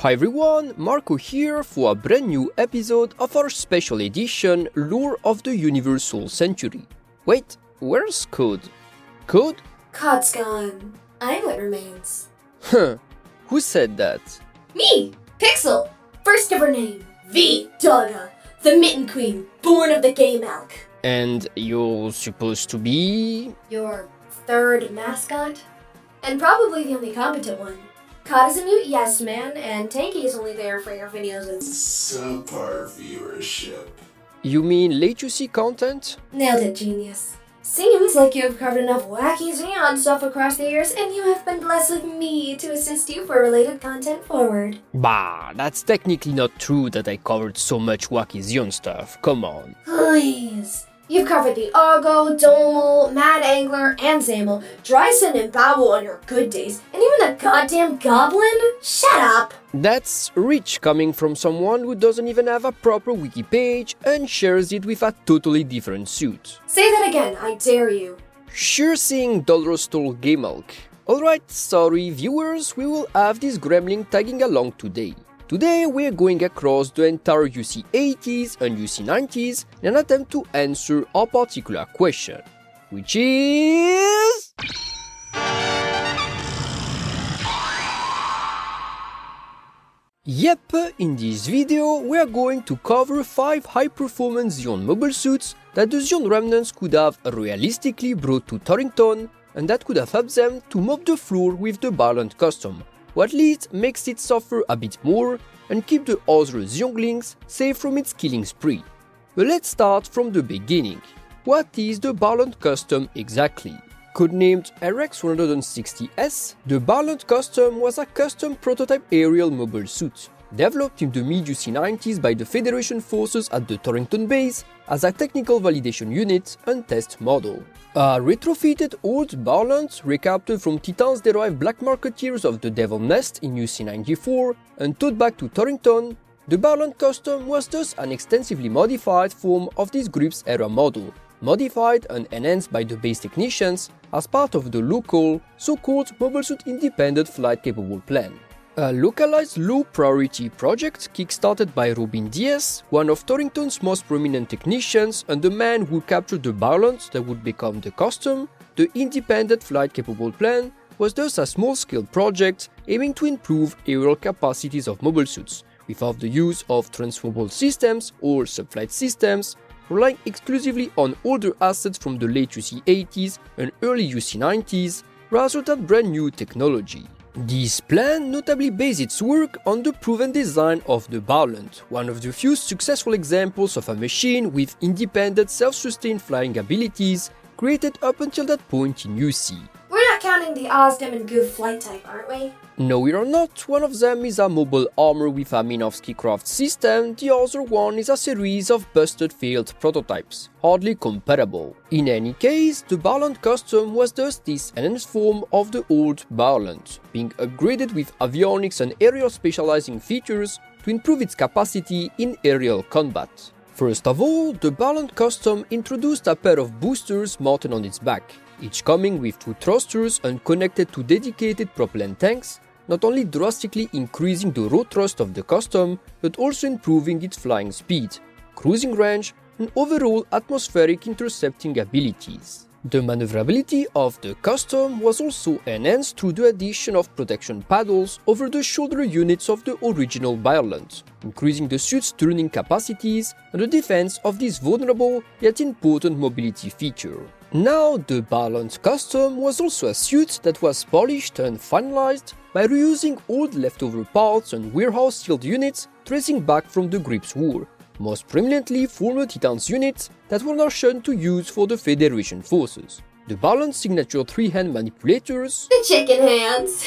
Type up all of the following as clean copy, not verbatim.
Hi everyone, Marco here for a brand new episode of our special edition Lore of the Universal Century. Wait, where's Code? Code? Cod's gone. I'm what remains. Huh, who said that? Me! Pixel! First of her name, Doga, the Mitten Queen, born of the Game Elk. And you're supposed to be? Your third mascot? And probably the only competent one. Cod is a mute yes man, and Tanky is only there for your videos with subpar viewership. You mean latency content? Nailed it, genius. Seems like you have covered enough wacky Xeon stuff across the years, and you have been blessed with me to assist you for related content forward. Bah, that's technically not true that I covered so much wacky Xeon stuff, come on. Please. You've covered the Argo, Domal, Mad Angler, and Zamel, Dryson and Babel on your good days, and even the goddamn Goblin? Shut up! That's rich coming from someone who doesn't even have a proper wiki page and shares it with a totally different suit. Say that again, I dare you. Sure seeing Dollarstall Gamelk. Alright, sorry viewers, we will have this gremlin tagging along today. Today we're going across the entire UC 80s and UC 90s in an attempt to answer a particular question, which is... Yep, in this video we're going to cover 5 high-performance Xeon mobile suits that the Xeon remnants could have realistically brought to Torrington and that could have helped them to mop the floor with the Byarlant Custom, or at least makes it suffer a bit more and keep the other Xeonglings safe from its killing spree. But let's start from the beginning. What is the Byarlant Custom exactly? Codenamed RX-160S, the Byarlant Custom was a custom prototype aerial mobile suit, developed in the mid-UC 90s by the Federation forces at the Torrington base as a technical validation unit and test model. A retrofitted old Byarlant recaptured from Titans-derived black marketeers of the Devil Nest in UC 94 and towed back to Torrington, the Byarlant Custom was thus an extensively modified form of this group's era model, modified and enhanced by the base technicians as part of the local, so-called Mobile Suit Independent Flight-Capable Plan. A localized low-priority project kickstarted by Robin Diaz, one of Torrington's most prominent technicians and the man who captured the Byarlant that would become the Custom, the Independent Flight-Capable Plan was thus a small-scale project aiming to improve aerial capacities of mobile suits, without the use of transferable systems or subflight systems, relying exclusively on older assets from the late UC 80s and early UC 90s, rather than brand new technology. This plan notably based its work on the proven design of the Byarlant, one of the few successful examples of a machine with independent self-sustained flying abilities created up until that point in UC. We're not counting the Ozdem and Goof flight type, aren't we? No, we are not. One of them is a mobile armor with a Minovsky craft system, the other one is a series of busted failed prototypes, hardly comparable. In any case, the Byarlant Custom was thus this enhanced form of the old Byarlant, being upgraded with avionics and aerial specializing features to improve its capacity in aerial combat. First of all, the Byarlant Custom introduced a pair of boosters mounted on its back, each coming with 2 thrusters and connected to dedicated propellant tanks, not only drastically increasing the road thrust of the Custom, but also improving its flying speed, cruising range, and overall atmospheric intercepting abilities. The maneuverability of the Custom was also enhanced through the addition of protection paddles over the shoulder units of the original Byarlant, increasing the suit's turning capacities and the defense of this vulnerable yet important mobility feature. Now, the Byarlant Custom was also a suit that was polished and finalized by reusing old leftover parts and warehouse-sealed units tracing back from the Grips War, most prominently former Titans units that were now shunned to use for the Federation forces. The Byarlant signature 3-hand manipulators, The chicken hands!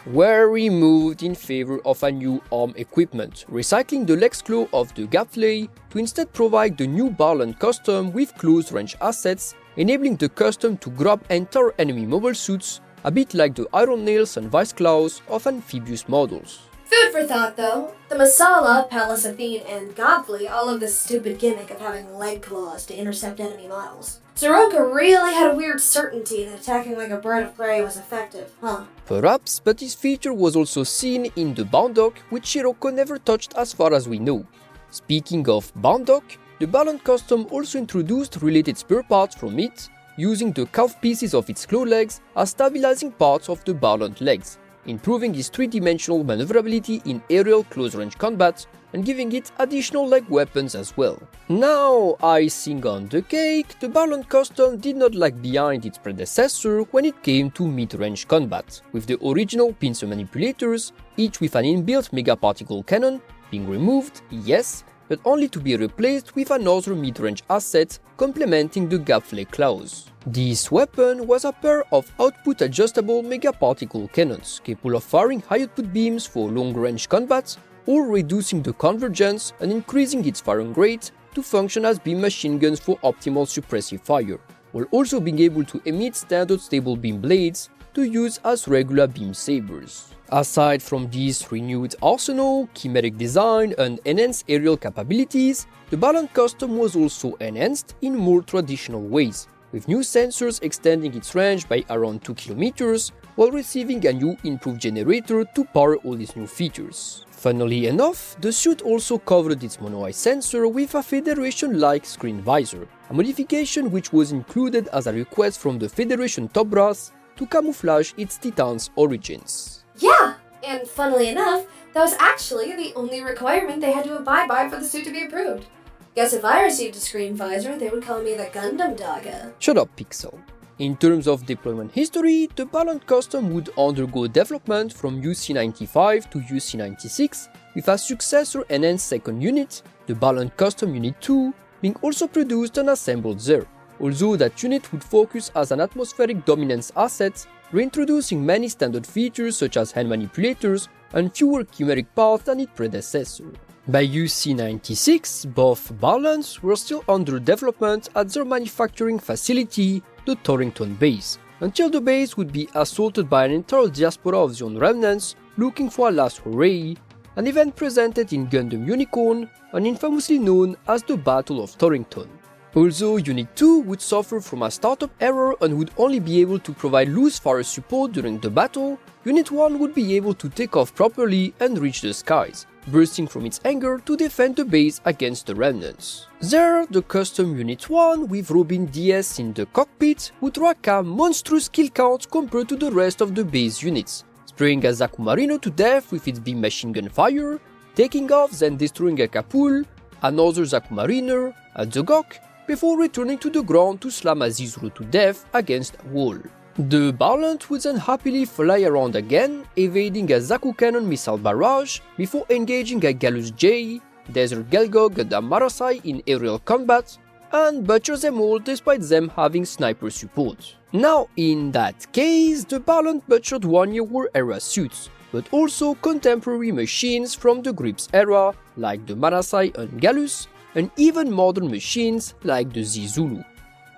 were removed in favor of a new arm equipment, recycling the Lex Claw of the Gatley to instead provide the new Byarlant Custom with close-range assets, enabling the Custom to grab entire enemy mobile suits, a bit like the Iron Nails and Vice Claws of amphibious models. Food for thought, though. The Masala, Pallas Athene, and Godfrey all have this stupid gimmick of having leg claws to intercept enemy models. Soroka really had a weird certainty that attacking like a bird of prey was effective, huh? Perhaps, but this feature was also seen in the Bandok, which Shiroko never touched as far as we know. Speaking of Bandok, the Byarlant Custom also introduced related spare parts from it, using the calf pieces of its claw legs as stabilizing parts of the Byarlant legs, improving its three-dimensional maneuverability in aerial close-range combat and giving it additional leg weapons as well. Now, icing on the cake, the Byarlant Custom did not lag behind its predecessor when it came to mid-range combat, with the original pincer manipulators, each with an inbuilt megaparticle cannon, being removed, yes, but only to be replaced with another mid-range asset complementing the gapflake claws. This weapon was a pair of output-adjustable megaparticle cannons, capable of firing high-output beams for long-range combat, or reducing the convergence and increasing its firing rate to function as beam machine guns for optimal suppressive fire, while also being able to emit standard stable beam blades to use as regular beam sabers. Aside from this renewed arsenal, chimeric design, and enhanced aerial capabilities, the Byarlant Custom was also enhanced in more traditional ways, with new sensors extending its range by around 2 km, while receiving a new improved generator to power all these new features. Funnily enough, the suit also covered its mono-eye sensor with a Federation-like screen visor, a modification which was included as a request from the Federation top brass to camouflage its Titan's origins. Yeah, and funnily enough, that was actually the only requirement they had to abide by for the suit to be approved. Guess if I received a screen visor, they would call me the Gundam Doga. Shut up, Pixel. In terms of deployment history, the Byarlant Custom would undergo development from UC-95 to UC-96, with a successor enhanced second unit, the Byarlant Custom Unit 2, being also produced and assembled there, although that unit would focus as an atmospheric dominance asset, reintroducing many standard features such as hand manipulators and fewer chimeric parts than its predecessor. By UC-96, both Byarlants were still under development at their manufacturing facility, the Torrington base, until the base would be assaulted by an entire diaspora of Zion remnants looking for a last hooray, an event presented in Gundam Unicorn and infamously known as the Battle of Torrington. Although Unit 2 would suffer from a startup error and would only be able to provide loose fire support during the battle, Unit 1 would be able to take off properly and reach the skies, bursting from its hangar to defend the base against the remnants. There, the custom Unit 1 with Robin DS in the cockpit would rack a monstrous kill count compared to the rest of the base units, spraying a Zaku Marino to death with its beam machine gun fire, taking off then destroying a Kapul, another Zaku Mariner, a Zogok, before returning to the ground to slam a Zizuru to death against a wall. The Byarlant would then happily fly around again, evading a Zaku Cannon missile barrage before engaging a Galus J, Desert Gelgog and a Marasai in aerial combat, and butcher them all despite them having sniper support. Now in that case, the Byarlant butchered one-year war era suits, but also contemporary machines from the Grips era, like the Marasai and Galus, and even modern machines like the Zizulu.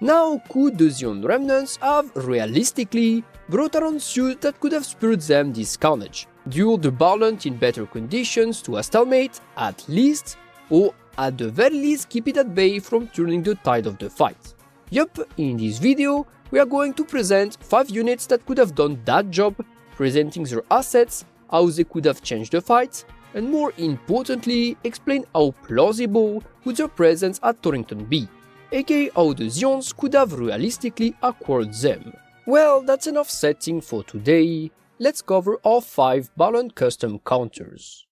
Now, could the Zion remnants have, realistically, brought around suits that could have spared them this carnage, duel the Byarlant in better conditions to a stalemate, at least, or at the very least keep it at bay from turning the tide of the fight? Yup, in this video, we are going to present 5 units that could have done that job, presenting their assets, how they could have changed the fight, and more importantly, explain how plausible would their presence at Torrington be, aka how the Zions could have realistically acquired them. Well, that's enough setting for today. Let's cover our 5 Byarlant Custom counters.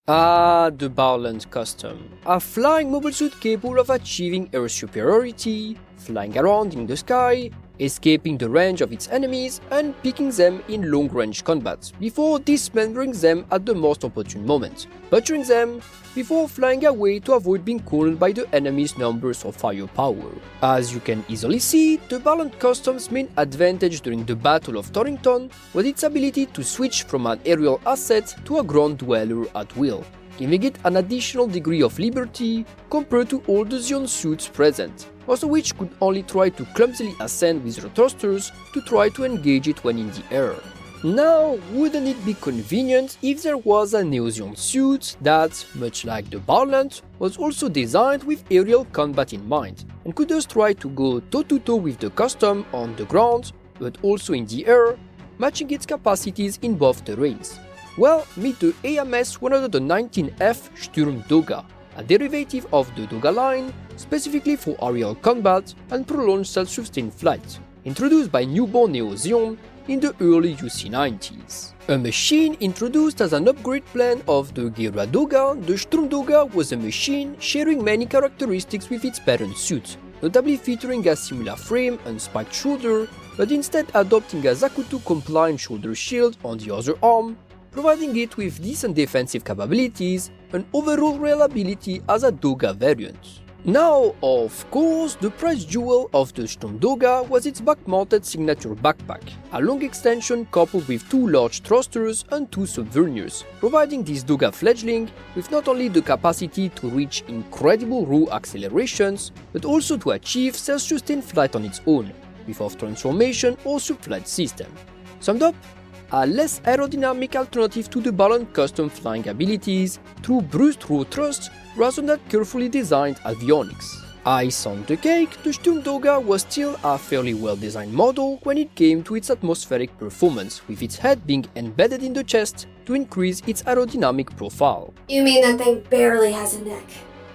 The Byarlant Custom. A flying mobile suit capable of achieving air superiority, flying around in the sky, escaping the range of its enemies and picking them in long-range combat, before dismembering them at the most opportune moment, butchering them, before flying away to avoid being cornered by the enemy's numbers or firepower. As you can easily see, the Byarlant Custom's main advantage during the Battle of Torrington was its ability to switch from an aerial asset to a ground dweller at will, giving it an additional degree of liberty compared to all the Zion suits present, most of which could only try to clumsily ascend with their thrusters to try to engage it when in the air. Now, wouldn't it be convenient if there was a Neozeon suit that, much like the Byarlant, was also designed with aerial combat in mind, and could just try to go toe-to-toe with the Custom on the ground, but also in the air, matching its capacities in both terrains? Well, meet the AMS 119F Sturm Doga, a derivative of the Doga line, specifically for aerial combat and prolonged self-sustained flight, introduced by newborn Neozeon in the early UC90s. A machine introduced as an upgrade plan of the Gyra Doga, the Sturm Doga was a machine sharing many characteristics with its parent suit, notably featuring a similar frame and spiked shoulder, but instead adopting a Zakuto-compliant shoulder shield on the other arm, providing it with decent defensive capabilities and overall reliability as a Doga variant. Now, of course, the prize jewel of the Sturm Doga was its back-mounted signature backpack, a long extension coupled with two large thrusters and two subverniers, providing this Doga fledgling with not only the capacity to reach incredible raw accelerations, but also to achieve self-sustained flight on its own, without transformation or subflight system. Summed up, a less aerodynamic alternative to the Byarlant Custom flying abilities through brushed raw thrust rather than carefully designed avionics. Ice on the cake, the Sturm Doga was still a fairly well-designed model when it came to its atmospheric performance, with its head being embedded in the chest to increase its aerodynamic profile. You mean that thing barely has a neck?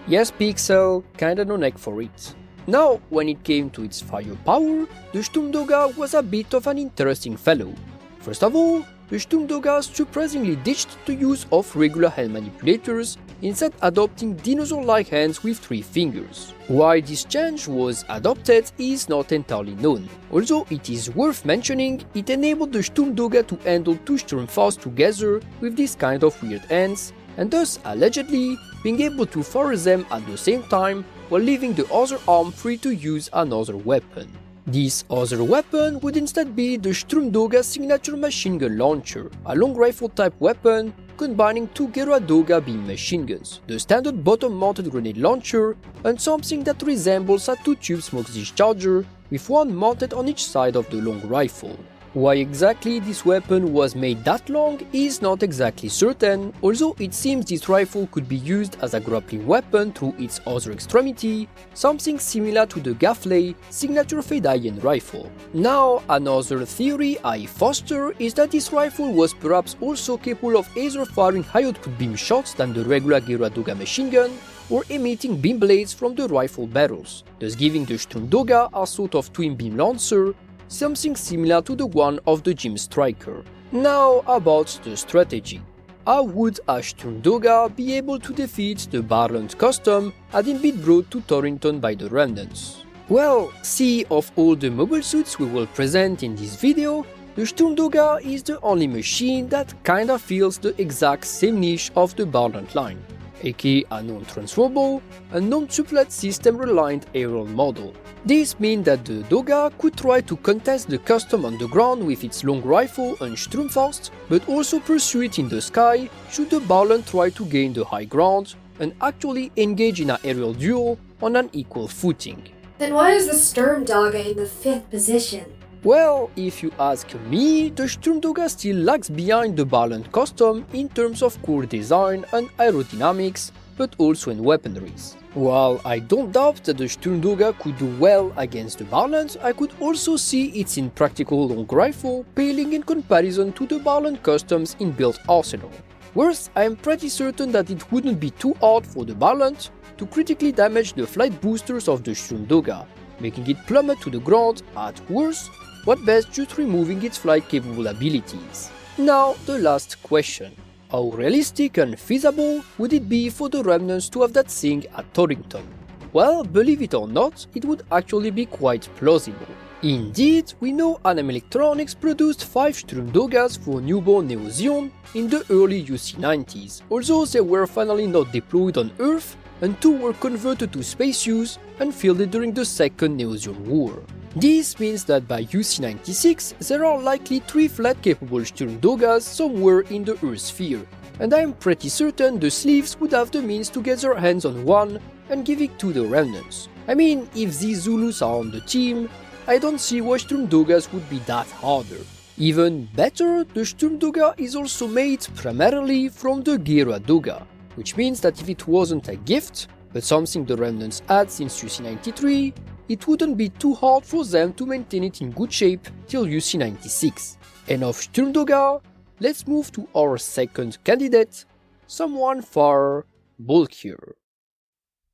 Yes, Pixel, kinda no neck for it. Now, when it came to its firepower, the Sturm Doga was a bit of an interesting fellow. First of all, the Sturm Doga surprisingly ditched the use of regular hand manipulators, instead adopting dinosaur-like hands with 3 fingers. Why this change was adopted is not entirely known, although it is worth mentioning it enabled the Sturm Doga to handle 2 Sturmfaust together with this kind of weird hands, and thus allegedly being able to fire them at the same time while leaving the other arm free to use another weapon. This other weapon would instead be the Sturm Doga's signature machine gun launcher, a long rifle type weapon combining 2 Gyra Doga beam machine guns, the standard bottom-mounted grenade launcher, and something that resembles a 2-tube smoke discharger with one mounted on each side of the long rifle. Why exactly this weapon was made that long is not exactly certain, although it seems this rifle could be used as a grappling weapon through its other extremity, something similar to the Gafley signature Fedaian rifle. Now, another theory I foster is that this rifle was perhaps also capable of either firing high output beam shots than the regular Gyra Doga machine gun, or emitting beam blades from the rifle barrels, thus giving the Sturm Doga a sort of twin beam lancer, something similar to the one of the Jim Striker. Now about the strategy. How would a Sturm Doga be able to defeat the Byarlant Custom had it been brought to Torrington by the Remnants? Well, see, of all the mobile suits we will present in this video, the Sturm Doga is the only machine that kinda fills the exact same niche of the Byarlant line, aka a non-transferable and non-supplant system reliant aerial model. This means that the Doga could try to contest the Custom on the ground with its long rifle and Sturmfaust, but also pursue it in the sky should the Byarlant try to gain the high ground and actually engage in an aerial duel on an equal footing. Then why is the Sturm Doga in the 5th position? Well, if you ask me, the Sturm Doga still lags behind the Byarlant Custom in terms of core design and aerodynamics, but also in weaponries. While I don't doubt that the Sturm Doga could do well against the Byarlant, I could also see its impractical long rifle paling in comparison to the Byarlant Custom's inbuilt arsenal. Worse, I am pretty certain that it wouldn't be too hard for the Byarlant to critically damage the flight boosters of the Sturm Doga, making it plummet to the ground at worst, or at best just removing its flight-capable abilities. Now, the last question. How realistic and feasible would it be for the Remnants to have that thing at Torrington? Well, believe it or not, it would actually be quite plausible. Indeed, we know Anam Electronics produced 5 Sturm Dogas for newborn Neozeon in the early UC90s, although they were finally not deployed on Earth, and 2 were converted to space use and fielded during the Second Neozeon War. This means that by UC96 there are likely 3 flight-capable Sturm Dogas somewhere in the Earth sphere, and I am pretty certain the Sleeves would have the means to get their hands on one and give it to the Remnants. I mean, if these Zulus are on the team, I don't see why Sturm Dogas would be that harder. Even better, the Sturm Doga is also made primarily from the Gera Doga, which means that if it wasn't a gift, but something the Remnants had since UC93, it wouldn't be too hard for them to maintain it in good shape till UC96. Enough Sturm Doga, let's move to our second candidate, someone far bulkier.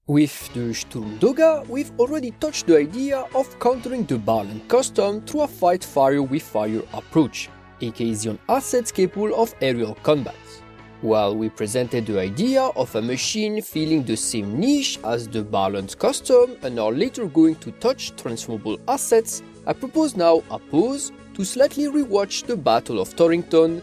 With the Sturm Doga, we've already touched the idea of countering the Byarlant Custom through a fight fire with fire approach, aka the assets capable of aerial combat. While we presented the idea of a machine filling the same niche as the Byarlant Custom and are later going to touch transformable assets, I propose now a pause to slightly rewatch the Battle of Torrington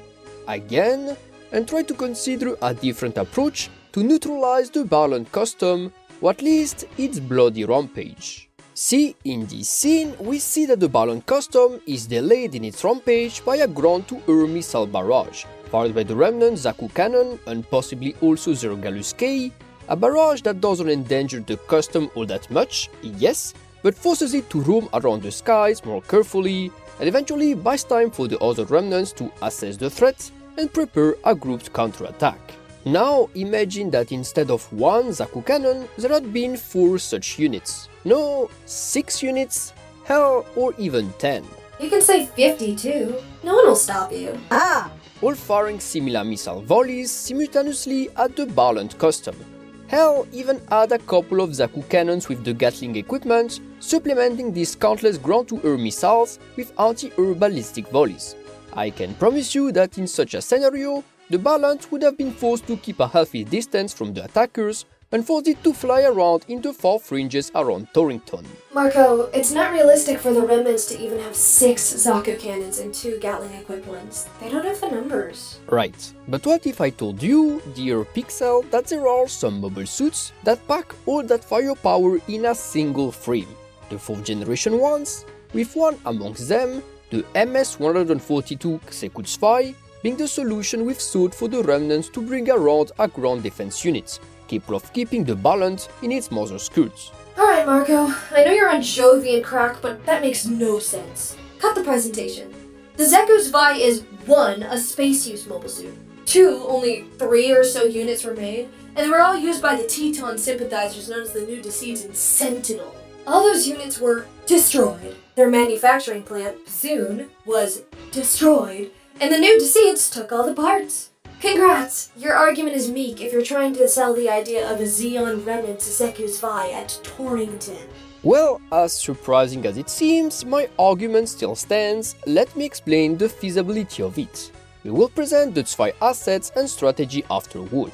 again and try to consider a different approach to neutralize the Byarlant Custom, or at least its bloody rampage. See, in this scene, we see that the Byarlant Custom is delayed in its rampage by a ground-to-air missile barrage, fired by the remnant Zaku cannon and possibly also the Regalus K, a barrage that doesn't endanger the Custom all that much, yes, but forces it to roam around the skies more carefully, and eventually buys time for the other remnants to assess the threat and prepare a grouped counterattack. Now imagine that instead of one Zaku cannon, there had been 4 such units. No, 6 units, hell, or even 10. You can say 50 too. No one will stop you. All firing similar missile volleys simultaneously at the Byarlant Custom. Hell, even add a couple of Zaku cannons with the Gatling equipment, supplementing these countless ground-to-air missiles with anti-air ballistic volleys. I can promise you that in such a scenario, the Byarlant would have been forced to keep a healthy distance from the attackers and forced it to fly around in the far fringes around Torrington. Marco, it's not realistic for the remnants to even have 6 Zaku cannons and 2 Gatling equivalents. They don't have the numbers. Right, but what if I told you, dear Pixel, that there are some mobile suits that pack all that firepower in a single frame, the 4th generation ones, with one amongst them, the MS-142 Xekutsfai, being the solution we've sought for the remnants to bring around a ground defense unit, capable of keeping the Byarlant in its mother's skirts. Alright, Marco, I know you're on Jovian crack, but that makes no sense. Cut the presentation. The Xekutsfai is 1. A space-use mobile suit. 2. Only 3 or so units were made, and they were all used by the Teton sympathizers known as the New Deceits and Sentinel. All those units were destroyed. Their manufacturing plant, soon, was destroyed, and the New Deceits took all the parts. Congrats! Your argument is meek if you're trying to sell the idea of a Xeon remnant to Xekutsfai at Torrington. Well, as surprising as it seems, my argument still stands. Let me explain the feasibility of it. We will present the Tsfai assets and strategy afterward.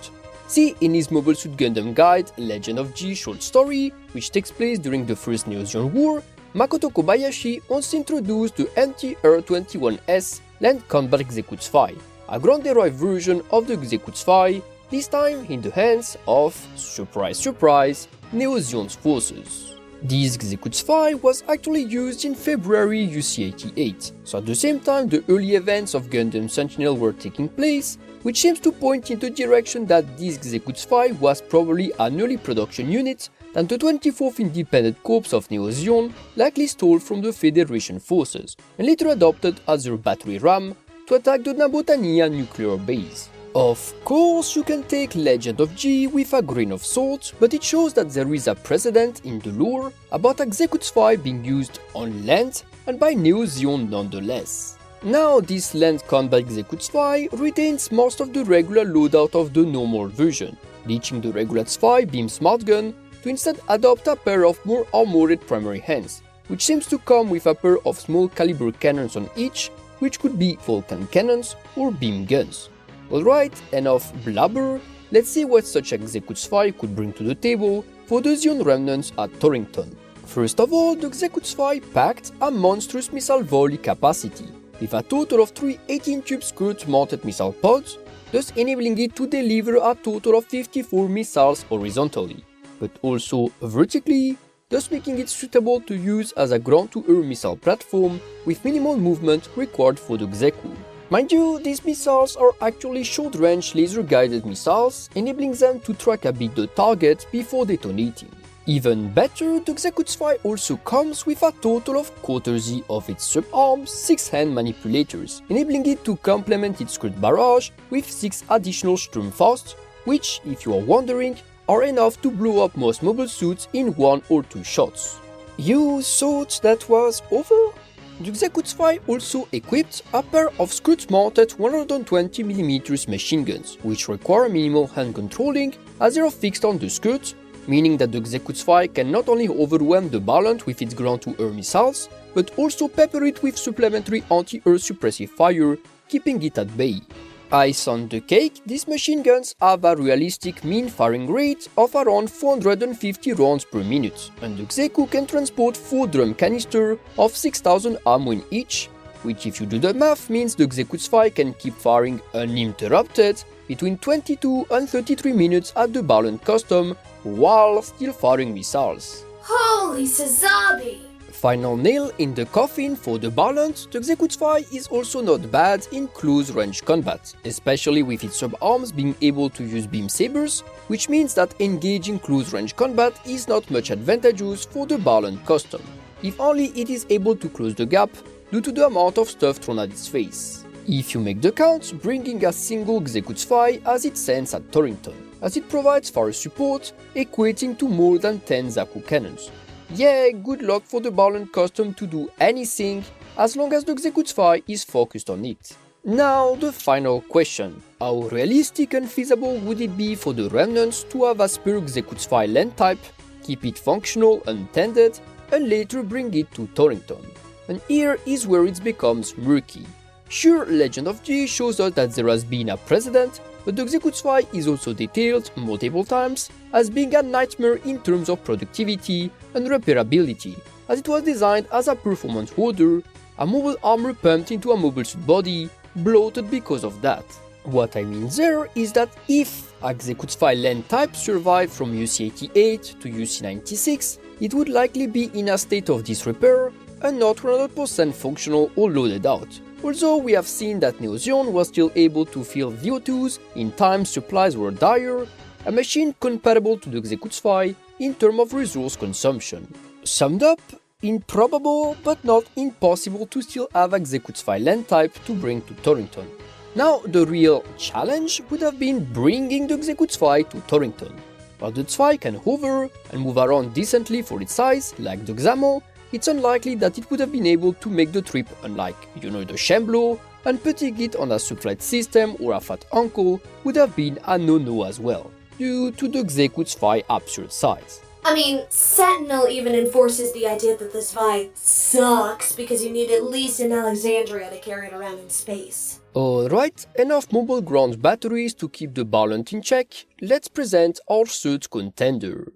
See, in his Mobile Suit Gundam guide, Legend of G short story, which takes place during the First Neo-Zeon War, Makoto Kobayashi once introduced the MT-R-21S Land Combat Xekutsfai, a ground-derived version of the Xekutsfai, this time in the hands of, surprise surprise, Neo-Zeon's forces. This Xekutsfai was actually used in February UC88, so at the same time the early events of Gundam Sentinel were taking place, which seems to point in the direction that this Xekutsfai was probably an early production unit that the 24th Independent Corps of Neo-Zeon likely stole from the Federation forces and later adopted as their battery ram to attack the Nabotania nuclear base. Of course, you can take Legend of G with a grain of salt, but it shows that there is a precedent in the lore about a Xekutsfai being used on land and by Neo-Zeon nonetheless. Now, this land combat Xekutsfai retains most of the regular loadout of the normal version, ditching the regular Tsfai beam smart gun to instead adopt a pair of more armored primary hands, which seems to come with a pair of small caliber cannons on each, which could be Vulcan cannons or beam guns. Alright, enough blabber, let's see what such a Xekutsfai could bring to the table for the Zeon remnants at Torrington. First of all, the Xekutsfai packed a monstrous missile volley capacity, with a total of 3 18-tube skirt-mounted missile pods, thus enabling it to deliver a total of 54 missiles horizontally, but also vertically, thus making it suitable to use as a ground-to-air missile platform with minimal movement required for the Xeku. Mind you, these missiles are actually short-range laser-guided missiles, enabling them to track a bit the target before detonating. Even better, the Xekutsfy also comes with a total of courtesy of its sub-arm 6 hand manipulators, enabling it to complement its crit barrage with 6 additional Sturmfaust, which, if you are wondering, are enough to blow up most mobile suits in 1 or 2 shots. You thought that was over? The Xekutsfy also equipped a pair of Scud-mounted 120mm machine guns, which require minimal hand controlling as they are fixed on the skirt, meaning that the Xekutsfy can not only overwhelm the Byarlant with its ground-to-air missiles, but also pepper it with supplementary anti-air suppressive fire, keeping it at bay. Ice on the cake, these machine guns have a realistic mean firing rate of around 450 rounds per minute, and the Xeku can transport 4 drum canisters of 6000 ammo in each, which if you do the math means the Xekutsfy can keep firing uninterrupted between 22 and 33 minutes at the Byarlant Custom while still firing missiles. Holy Sazabi! Final nail in the coffin for the Byarlant, the Xekutsfy is also not bad in close-range combat, especially with its sub-arms being able to use beam sabers, which means that engaging close-range combat is not much advantageous for the Byarlant Custom, if only it is able to close the gap due to the amount of stuff thrown at its face. If you make the count, bringing a single Xekutsfy as it stands at Torrington, as it provides fire support, equating to more than 10 Zaku cannons. Yeah, good luck for the Byarlant Custom to do anything, as long as the Xekutsfy is focused on it. Now, the final question. How realistic and feasible would it be for the Remnants to have a spare Xekutsfy land type, keep it functional untended, and later bring it to Torrington? And here is where it becomes murky. Sure, Legend of G shows us that there has been a precedent, but the Xekutsfy is also detailed multiple times as being a nightmare in terms of productivity and repairability, as it was designed as a performance hoarder, a mobile armor pumped into a mobile suit body, bloated because of that. What I mean there is that if a Xekutsfy land type survived from UC-88 to UC-96, it would likely be in a state of disrepair and not 100% functional or loaded out. Although we have seen that Neo Zeon was still able to fill VO2s in times supplies were dire, a machine comparable to the Xekutsfy in terms of resource consumption. Summed up, improbable but not impossible to still have a Xekutsfy land type to bring to Torrington. Now the real challenge would have been bringing the Xekutsfy to Torrington. While the Zwei can hover and move around decently for its size, like the Xamo, it's unlikely that it would have been able to make the trip, unlike, the Shamblo, and putting it on a subflight system or a fat uncle would have been a no-no as well, due to the Xekutsfy absurd size. I mean, Sentinel even enforces the idea that this Zwei sucks because you need at least an Alexandria to carry it around in space. Alright, enough mobile ground batteries to keep the Byarlant in check, let's present our third contender.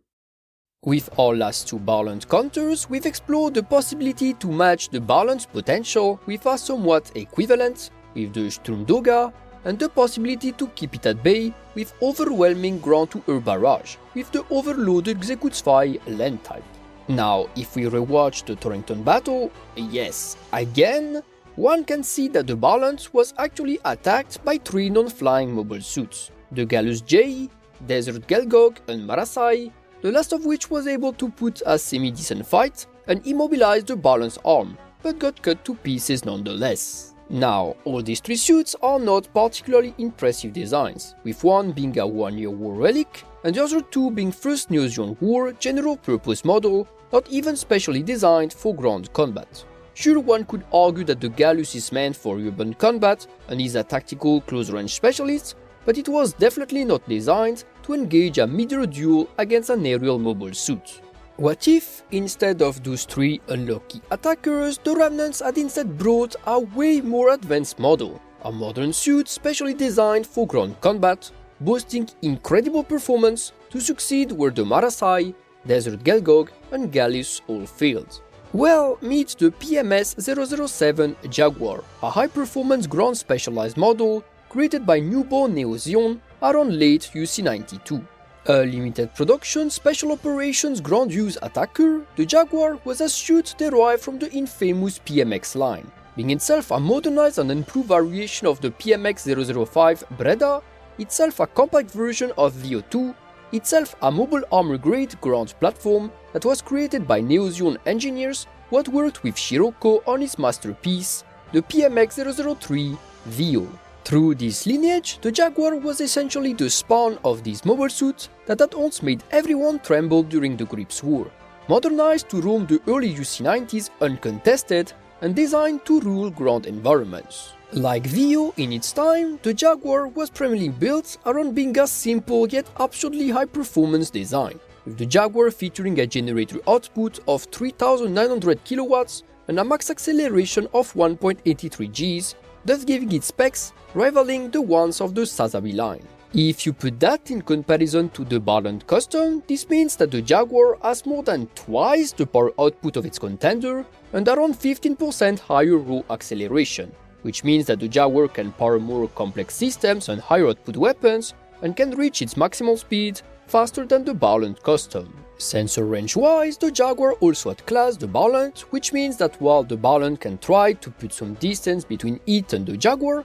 With our last 2 Byarlant counters, we've explored the possibility to match the Byarlant's potential with a somewhat equivalent, with the Sturm Doga, and the possibility to keep it at bay with overwhelming ground-to-air barrage, with the overloaded Xekutsfy land type. Now, if we rewatch the Torrington battle, yes, again, one can see that the Byarlant was actually attacked by 3 non-flying mobile suits, the Gallus J, Desert Gelgog, and Marasai, the last of which was able to put a semi-decent fight and immobilize the Byarlant's arm, but got cut to pieces nonetheless. Now, all these 3 suits are not particularly impressive designs, with one being a 1-year war relic, and the other 2 being first Neo Zeon War general-purpose model, not even specially designed for ground combat. Sure, one could argue that the Gallus is meant for urban combat and is a tactical close-range specialist, but it was definitely not designed to engage a mid-air duel against an aerial mobile suit. What if, instead of those 3 unlucky attackers, the Remnants had instead brought a way more advanced model, a modern suit specially designed for ground combat, boasting incredible performance to succeed where the Marasai, Desert Gelgog and Gallus all failed? Well, meet the PMS-007 Jaguar, a high-performance ground specialized model created by newborn Neo Zeon around late UC-92. A limited production special operations ground use attacker, the Jaguar was a suit derived from the infamous PMX line, being itself a modernized and improved variation of the PMX-005 Breda, itself a compact version of VO2, itself a mobile armor-grade ground platform that was created by Neozion engineers who had worked with Shiroko on his masterpiece, the PMX-003 VO. Through this lineage, the Jaguar was essentially the spawn of these mobile suits that had once made everyone tremble during the Grips War, modernized to roam the early UC90s uncontested and designed to rule ground environments. Like VO in its time, the Jaguar was primarily built around being a simple yet absurdly high-performance design, with the Jaguar featuring a generator output of 3900 kilowatts and a max acceleration of 1.83 Gs, thus giving its specs rivaling the ones of the Sazabi line. If you put that in comparison to the Byarlant Custom, this means that the Jaguar has more than twice the power output of its contender and around 15% higher raw acceleration, which means that the Jaguar can power more complex systems and higher output weapons and can reach its maximal speed faster than the Byarlant Custom. Sensor range-wise, the Jaguar also outclassed the Byarlant, which means that while the Byarlant can try to put some distance between it and the Jaguar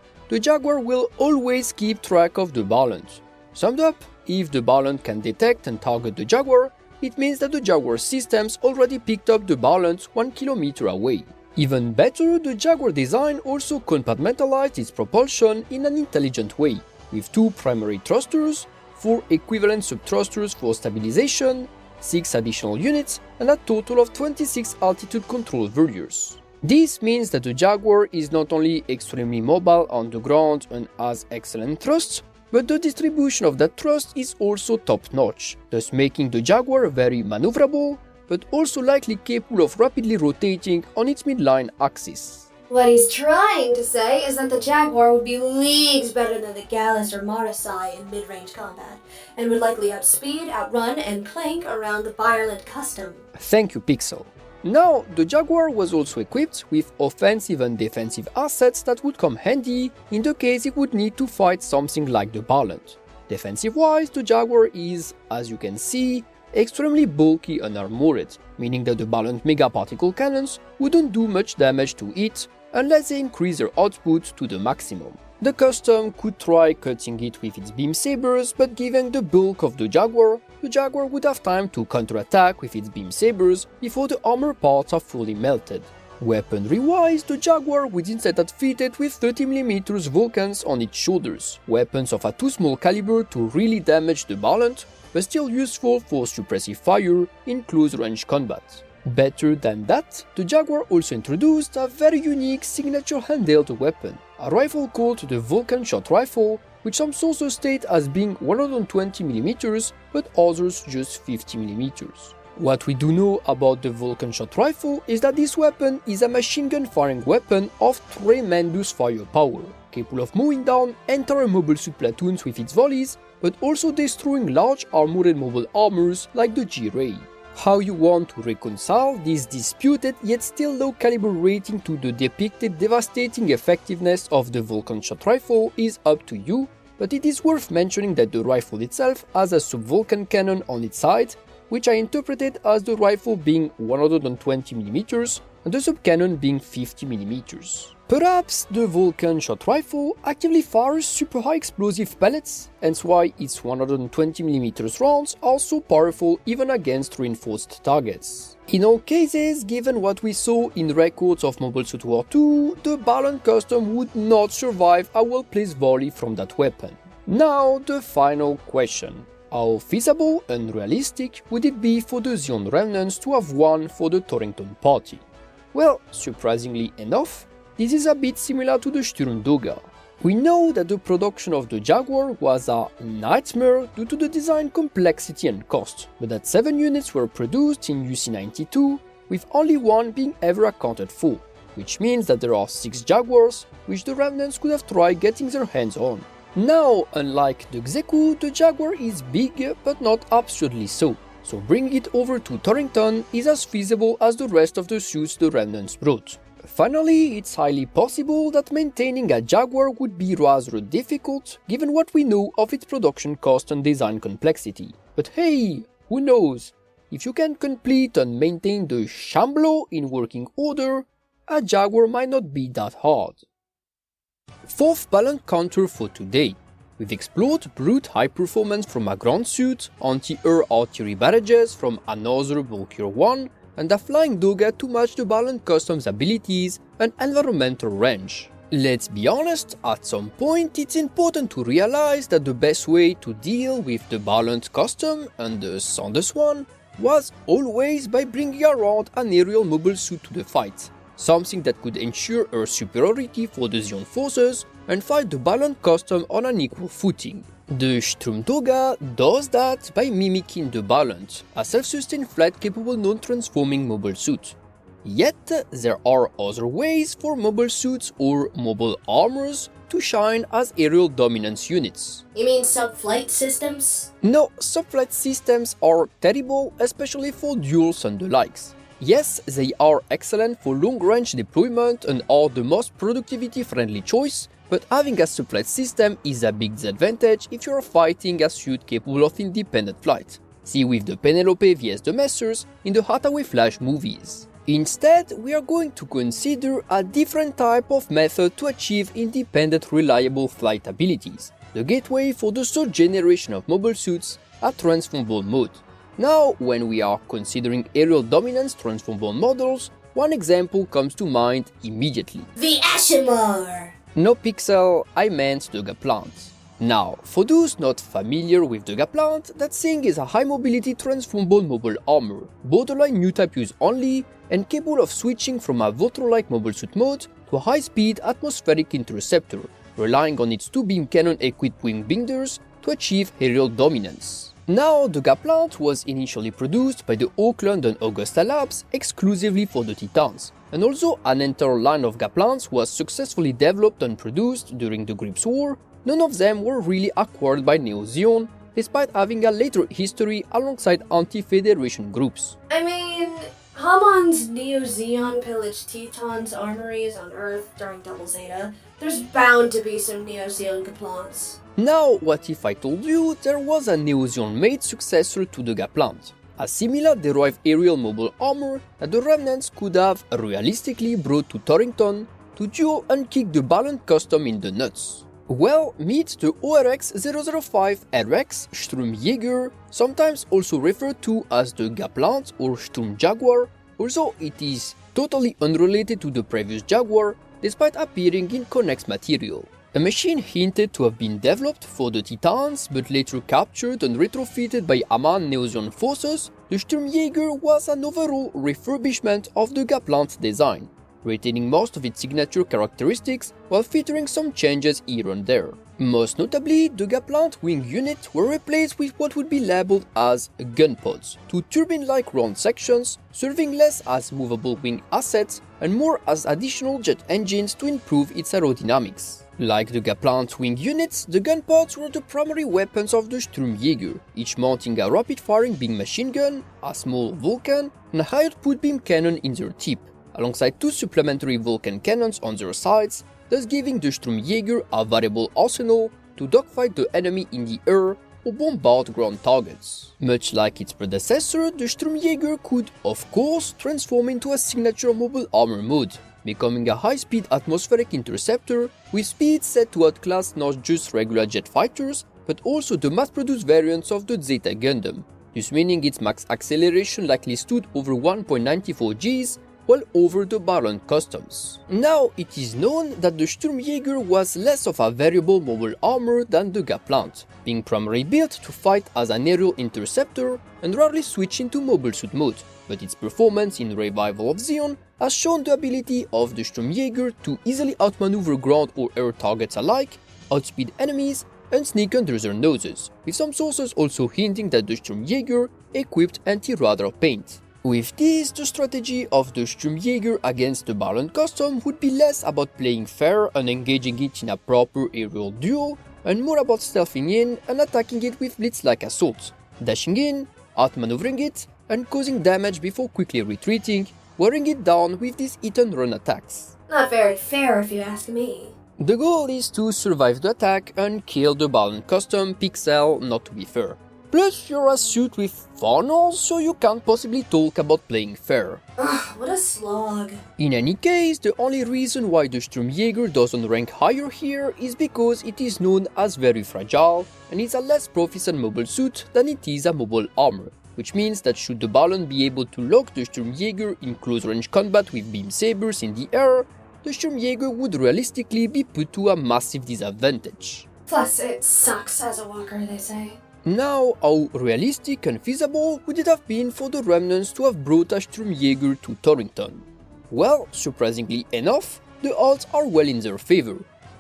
will always keep track of the Byarlant. Summed up, if the Byarlant can detect and target the Jaguar, it means that the Jaguar systems already picked up the Byarlant 1 kilometer away. Even better, the Jaguar design also compartmentalized its propulsion in an intelligent way, with 2 primary thrusters, 4 equivalent subthrusters for stabilization, 6 additional units, and a total of 26 altitude control variants. This means that the Jaguar is not only extremely mobile on the ground and has excellent thrusts, but the distribution of that thrust is also top-notch, thus making the Jaguar very maneuverable, but also likely capable of rapidly rotating on its midline axis. What he's trying to say is that the Jaguar would be leagues better than the Gallus or Martesai in mid-range combat, and would likely outspeed, outrun, and clank around the Byarlant Custom. Thank you, Pixel. Now, the Jaguar was also equipped with offensive and defensive assets that would come handy in the case it would need to fight something like the Byarlant. Defensive-wise, the Jaguar is, as you can see, extremely bulky and armored, meaning that the Byarlant mega-particle cannons wouldn't do much damage to it unless they increase their output to the maximum. The Custom could try cutting it with its beam sabers, but given the bulk of the Jaguar would have time to counterattack with its beam sabers before the armor parts are fully melted. Weaponry-wise, the Jaguar would instead have fitted with 30mm Vulcans on its shoulders, weapons of a too small caliber to really damage the Byarlant, but still useful for suppressive fire in close-range combat. Better than that, the Jaguar also introduced a very unique signature handheld weapon, a rifle called the Vulcan Shot Rifle, which some sources state as being 120mm, but others just 50mm. What we do know about the Vulcan Shot Rifle is that this weapon is a machine gun firing weapon of tremendous firepower, capable of mowing down entire mobile suit platoons with its volleys, but also destroying large armored mobile armors like the G-Ray. How you want to reconcile this disputed yet still low caliber rating to the depicted devastating effectiveness of the Vulcan Shot Rifle is up to you, but it is worth mentioning that the rifle itself has a sub-Vulcan cannon on its side, which I interpreted as the rifle being 120mm and the sub-cannon being 50mm. Perhaps the Vulcan Shot Rifle actively fires super high explosive pellets, hence why its 120mm rounds are so powerful even against reinforced targets. In all cases, given what we saw in records of Mobile Suit War 2, the Byarlant Custom would not survive a well-placed volley from that weapon. Now the final question. How feasible and realistic would it be for the Zeon Remnants to have won for the Torrington Party? Well, surprisingly enough, this is a bit similar to the Sturm Doga. We know that the production of the Jaguar was a nightmare due to the design complexity and cost, but that 7 units were produced in UC92, with only 1 being ever accounted for, which means that there are 6 Jaguars, which the Remnants could have tried getting their hands on. Now, unlike the Xeku, the Jaguar is big, but not absurdly so bringing it over to Torrington is as feasible as the rest of the suits the Remnants brought. Finally, it's highly possible that maintaining a Jaguar would be rather difficult, given what we know of its production cost and design complexity. But hey, who knows? If you can complete and maintain the Shamblo in working order, a Jaguar might not be that hard. Fourth Byarlant counter for today. We've explored brute high performance from a ground suit, anti-air artillery barrages from another bulkier one, and a Flying Doga to match the Byarlant Custom's abilities and environmental range. Let's be honest, at some point it's important to realize that the best way to deal with the Byarlant Custom and the Sandus one was always by bringing around an aerial mobile suit to the fight, something that could ensure air superiority for the Zeon forces and fight the Byarlant Custom on an equal footing. The Sturm Doga does that by mimicking the Byarlant, a self-sustained flight-capable non-transforming mobile suit. Yet, there are other ways for mobile suits or mobile armors to shine as aerial dominance units. You mean sub-flight systems? No, sub-flight systems are terrible, especially for duels and the likes. Yes, they are excellent for long-range deployment and are the most productivity-friendly choice, but having a sub-flight system is a big disadvantage if you are fighting a suit capable of independent flight. See with the Penelope vs the Messers in the Hathaway Flash movies. Instead, we are going to consider a different type of method to achieve independent reliable flight abilities, the gateway for the third generation of mobile suits, a transformable mode. Now, when we are considering aerial dominance transformable models, one example comes to mind immediately. The Ashimar! No pixel, I meant the aplant. Now, for those not familiar with the aplant, that thing is a high-mobility transformable mobile armor, borderline new type use only, and capable of switching from a Voltron-like mobile suit mode to a high-speed atmospheric interceptor, relying on its two beam cannon-equipped wing binders to achieve aerial dominance. Now, the aplant was initially produced by the Oakland and Augusta Labs exclusively for the Titans, and although an entire line of aplants was successfully developed and produced during the Grips War, none of them were really acquired by Neo Zeon, despite having a later history alongside anti-Federation groups. I mean, Hamon's Neo Zeon pillaged Teton's armories on Earth during Double Zeta. There's bound to be some Neo Zeon Gaplants. Now, what if I told you there was a Neo Zeon-made successor to the Gaplant? A similar derived aerial mobile armor that the Remnants could have realistically brought to Torrington to duel and kick the Byarlant Custom in the nuts. Well, meet the ORX-005 RX Sturmjäger, sometimes also referred to as the Gaplant or Sturmjaguar, although it is totally unrelated to the previous Jaguar, despite appearing in Connex material. A machine hinted to have been developed for the Titans, but later captured and retrofitted by Amman Neo Zeon forces, the Sturmjäger was an overall refurbishment of the Gaplant design, retaining most of its signature characteristics while featuring some changes here and there. Most notably, the Gaplant wing unit were replaced with what would be labeled as gun pods, two turbine-like round sections, serving less as movable wing assets and more as additional jet engines to improve its aerodynamics. Like the Gaplant wing units, the gun pods were the primary weapons of the Sturmjäger, each mounting a rapid-firing beam machine gun, a small Vulcan, and a high-output beam cannon in their tip, alongside two supplementary Vulcan cannons on their sides, thus giving the Sturmjäger a variable arsenal to dogfight the enemy in the air or bombard ground targets. Much like its predecessor, the Sturmjäger could, of course, transform into a signature mobile armor mode, becoming a high-speed atmospheric interceptor with speed set to outclass not just regular jet fighters, but also the mass-produced variants of the Zeta Gundam, thus meaning its max acceleration likely stood over 1.94 Gs, well over the Byarlant Customs. Now, it is known that the Sturmjäger was less of a variable mobile armor than the Gaplant, being primarily built to fight as an aerial interceptor and rarely switch into mobile suit mode, but its performance in Revival of Zeon has shown the ability of the Sturmjäger to easily outmaneuver ground or air targets alike, outspeed enemies, and sneak under their noses, with some sources also hinting that the Sturmjäger equipped anti-radar paint. With this, the strategy of the Sturmjäger against the Byarlant Custom would be less about playing fair and engaging it in a proper aerial duel, and more about stealthing in and attacking it with blitz-like assaults, dashing in, outmaneuvering it, and causing damage before quickly retreating, wearing it down with these hit-and-run attacks. Not very fair if you ask me. The goal is to survive the attack and kill the Byarlant Custom pixel, not to be fair. Plus, you're a suit with funnels, so you can't possibly talk about playing fair. Ugh, what a slog. In any case, the only reason why the Sturmjäger doesn't rank higher here is because it is known as very fragile and is a less proficient mobile suit than it is a mobile armor, which means that should the Byarlant be able to lock the Sturmjäger in close-range combat with beam sabers in the air, the Sturmjäger would realistically be put to a massive disadvantage. Plus, it sucks as a walker, they say. Now, how realistic and feasible would it have been for the Remnants to have brought a Sturmjäger to Torrington? Well, surprisingly enough, the odds are well in their favor.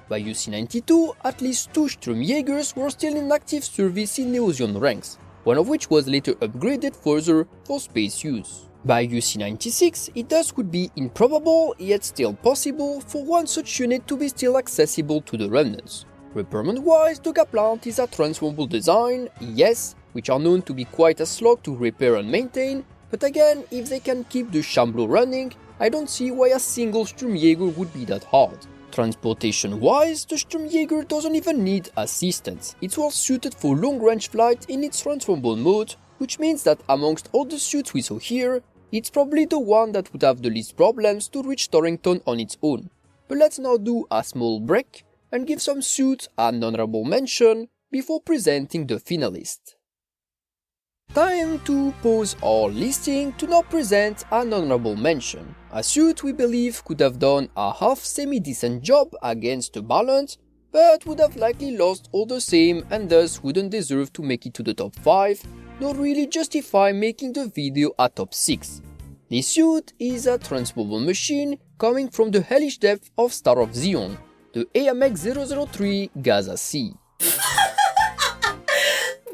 By UC92, at least 2 Sturmjägers were still in active service in Neozion ranks, one of which was later upgraded further for space use. By UC96, it thus would be improbable, yet still possible, for one such unit to be still accessible to the Remnants. Repairment-wise, the aplant is a transformable design, yes, which are known to be quite a slog to repair and maintain, but again, if they can keep the Shamblo running, I don't see why a single Sturmjäger would be that hard. Transportation-wise, the Sturmjäger doesn't even need assistance. It's well suited for long-range flight in its transformable mode, which means that amongst all the suits we saw here, it's probably the one that would have the least problems to reach Torrington on its own. But let's now do a small break and give some suits an honorable mention before presenting the finalist. Time to pause our listing to now present an honorable mention, a suit we believe could have done a half semi-decent job against the Byarlant, but would have likely lost all the same and thus wouldn't deserve to make it to the top 5, nor really justify making the video a top 6. This suit is a transformable machine coming from the hellish depth of Star of Zion, the AMX-003 Gaza C.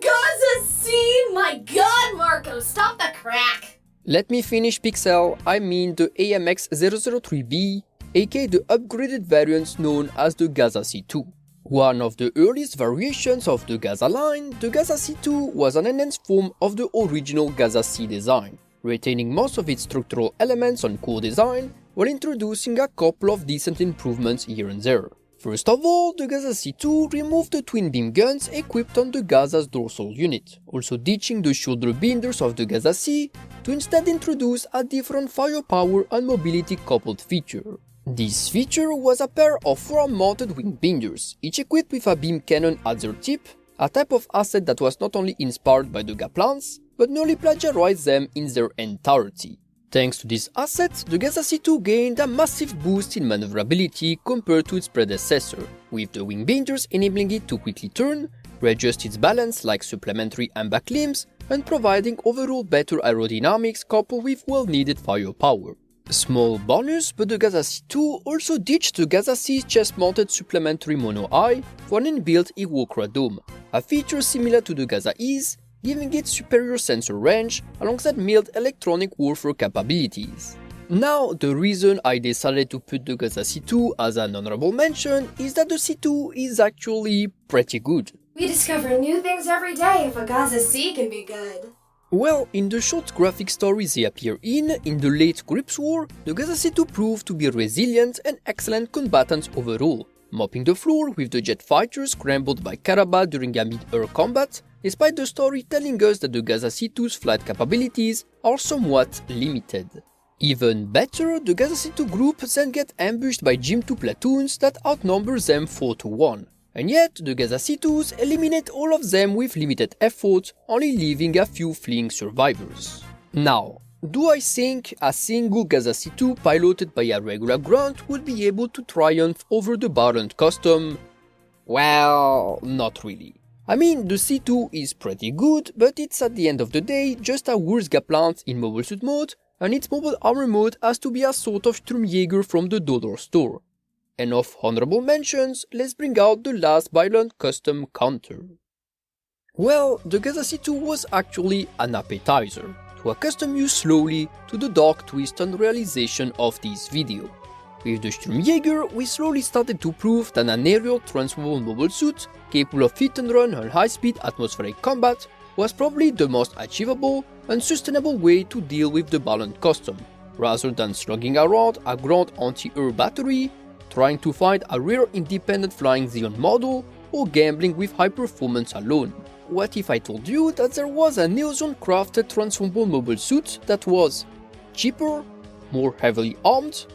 Gaza C! My god, Marco, stop the crack! Let me finish, Pixel. I mean the AMX-003B, aka the upgraded variants known as the Gaza C2. One of the earliest variations of the Gaza line, the Gaza C2 was an enhanced form of the original Gaza C design, retaining most of its structural elements on core design, while introducing a couple of decent improvements here and there. First of all, the Gaza C2 removed the twin beam guns equipped on the Gaza's dorsal unit, also ditching the shoulder binders of the Gaza C to instead introduce a different firepower and mobility coupled feature. This feature was a pair of forearm-mounted wing binders, each equipped with a beam cannon at their tip, a type of asset that was not only inspired by the Gaplants, but nearly plagiarized them in their entirety. Thanks to this asset, the Gaza C2 gained a massive boost in maneuverability compared to its predecessor, with the wing binders enabling it to quickly turn, readjust its balance like supplementary and back limbs, and providing overall better aerodynamics coupled with well-needed firepower. A small bonus, but the Gaza C2 also ditched the Gaza C chest-mounted supplementary mono eye for an inbuilt Iwokra dome, a feature similar to the Gaza E's, giving it superior sensor range alongside mild electronic warfare capabilities. Now, the reason I decided to put the Gaza C2 as an honorable mention is that the C2 is actually pretty good. We discover new things every day if a Gaza C can be good. Well, in the short graphic stories they appear in the late Grips War, the Gaza C2 proved to be resilient and excellent combatants overall, mopping the floor with the jet fighters scrambled by Karaba during a mid-air combat, despite the story telling us that the Gaza C2's flight capabilities are somewhat limited. Even better, the Gaza C2 group then get ambushed by Jim 2 platoons that outnumber them 4-1. And yet, the Gaza C2s eliminate all of them with limited effort, only leaving a few fleeing survivors. Now, do I think a single Gaza C2 piloted by a regular grunt would be able to triumph over the Byarlant Custom? Well, not really. I mean, the C2 is pretty good, but it's at the end of the day just a worse Aplant in mobile suit mode, and its mobile armor mode has to be a sort of Sturmjäger from the dollar store. Enough honorable mentions, let's bring out the last Byarlant Custom counter. Well, the Gaza C2 was actually an appetizer to accustom you slowly to the dark twist and realization of this video. With the Sturmjäger, we slowly started to prove that an aerial transformable mobile suit capable of hit-and-run and high-speed atmospheric combat was probably the most achievable and sustainable way to deal with the Byarlant Custom, rather than slugging around a ground anti-air battery, trying to find a rare independent flying Xeon model, or gambling with high performance alone. what if I told you that there was a Neo-Zeon crafted transformable mobile suit that was cheaper, more heavily armed,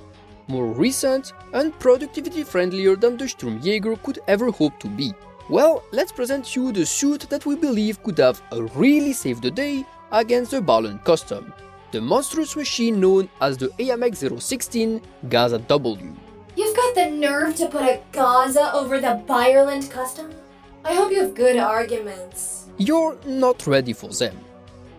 more recent, and productivity friendlier than the Sturmjäger could ever hope to be? Well, let's present you the suit that we believe could have really saved the day against the Byarlant Custom, the monstrous machine known as the AMX 016 Gaza W. You've got the nerve to put a Gaza over the Byarlant Custom? I hope you have good arguments. You're not ready for them.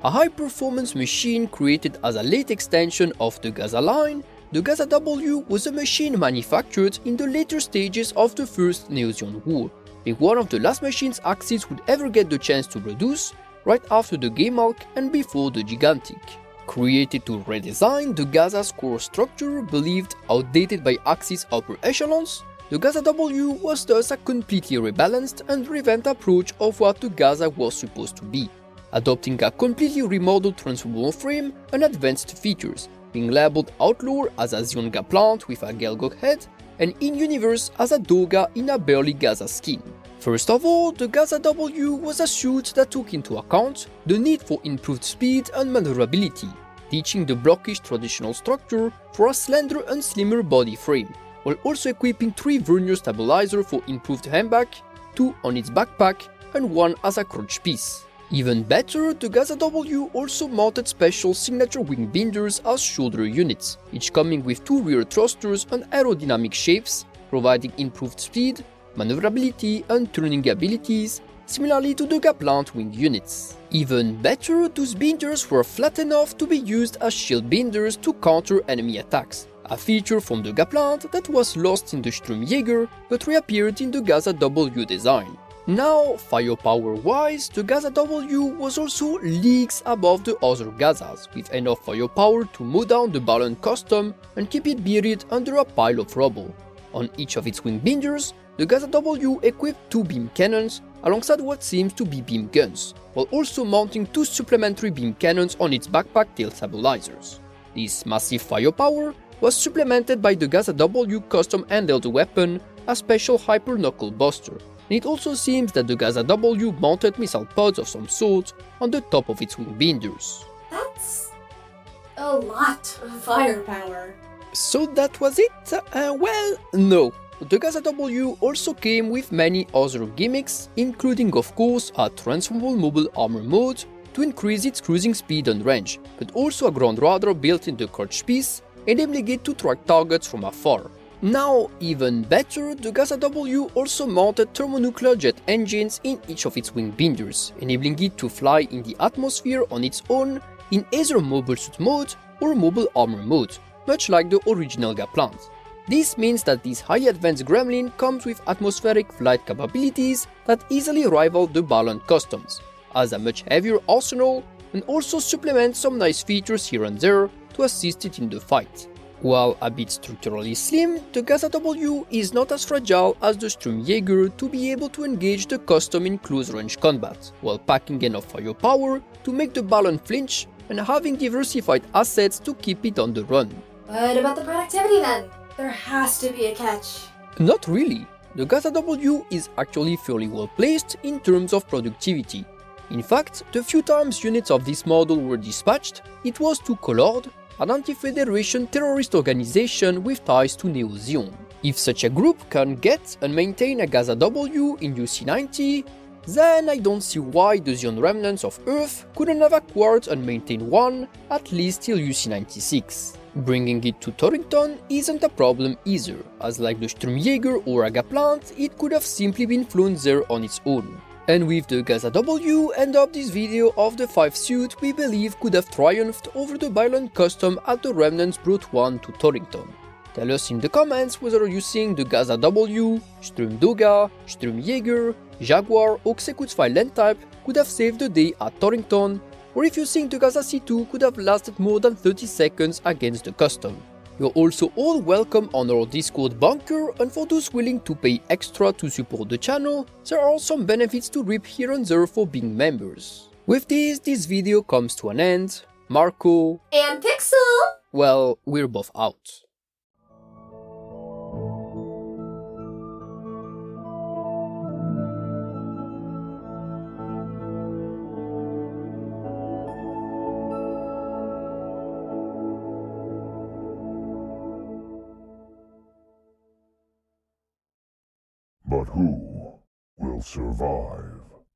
A high-performance machine created as a late extension of the Gaza line, the Gaza W was a machine manufactured in the later stages of the First Neo-Zeon War, being one of the last machines Axis would ever get the chance to produce, right after the Gaymalk and before the Gigantic. Created to redesign the Gaza's core structure believed outdated by Axis upper echelons, the Gaza W was thus a completely rebalanced and revamped approach of what the Gaza was supposed to be, adopting a completely remodeled transformable frame and advanced features, being labeled Outlaw as a Zeon aplant with a elgoog head, and in-universe as a Doga in a barely Gaza skin. First of all, the Gaza W was a suit that took into account the need for improved speed and maneuverability, ditching the blockish traditional structure for a slender and slimmer body frame, while also equipping 3 vernier stabilizers for improved handback, 2 on its backpack, and 1 as a crotch piece. Even better, the Gaza W also mounted special signature wing binders as shoulder units, each coming with 2 rear thrusters and aerodynamic shapes, providing improved speed, maneuverability and turning abilities, similarly to the aplant wing units. Even better, those binders were flat enough to be used as shield binders to counter enemy attacks, a feature from the aplant that was lost in the Sturmjäger but reappeared in the Gaza W design. Now, firepower-wise, the Gaza W was also leagues above the other Gazas, with enough firepower to mow down the Byarlant Custom and keep it buried under a pile of rubble. On each of its wing binders, the Gaza W equipped 2 beam cannons alongside what seems to be beam guns, while also mounting 2 supplementary beam cannons on its backpack tail stabilizers. This massive firepower was supplemented by the Gaza W custom handheld weapon, a special Hyper Knuckle Buster, and it also seems that the Gaza W mounted missile pods of some sort on the top of its wing binders. That's a lot of firepower. So that was it? Well, no. The Gaza W also came with many other gimmicks, including of course a transformable mobile armor mode to increase its cruising speed and range, but also a ground radar built in the crotch piece, enabling it to track targets from afar. Now, even better, the Gaza W also mounted thermonuclear jet engines in each of its wing binders, enabling it to fly in the atmosphere on its own in either mobile suit mode or mobile armor mode, much like the original aplant. This means that this highly advanced gremlin comes with atmospheric flight capabilities that easily rival the Byarlant Customs, has a much heavier arsenal, and also supplements some nice features here and there to assist it in the fight. While a bit structurally slim, the Gaza W is not as fragile as the Sturmjäger to be able to engage the Custom in close-range combat, while packing enough firepower to make the Byarlant flinch and having diversified assets to keep it on the run. What about the productivity then? There has to be a catch. Not really. The Gaza W is actually fairly well placed in terms of productivity. In fact, the few times units of this model were dispatched, it was to Collard, an anti-Federation terrorist organization with ties to Neo-Zeon. If such a group can get and maintain a Gaza W in UC-90, then I don't see why the Zeon remnants of Earth couldn't have acquired and maintained one at least till UC-96. Bringing it to Torrington isn't a problem either, as like the Sturmjäger or Agaplant, it could have simply been flown there on its own. And with the Gaza W, end up this video of the 5 suit we believe could have triumphed over the Byarlant Custom at the Remnants brought one to Torrington. Tell us in the comments whether you think the Gaza W, Sturm Doga, Sturmjäger, Jaguar or Xekutzfy land type could have saved the day at Torrington, or if you think the Gaza C2 could have lasted more than 30 seconds against the Custom. You're also all welcome on our Discord bunker, and for those willing to pay extra to support the channel, there are some benefits to reap here and there for being members. With this video comes to an end. Marco And Pixel! Well, we're both out. But who will survive?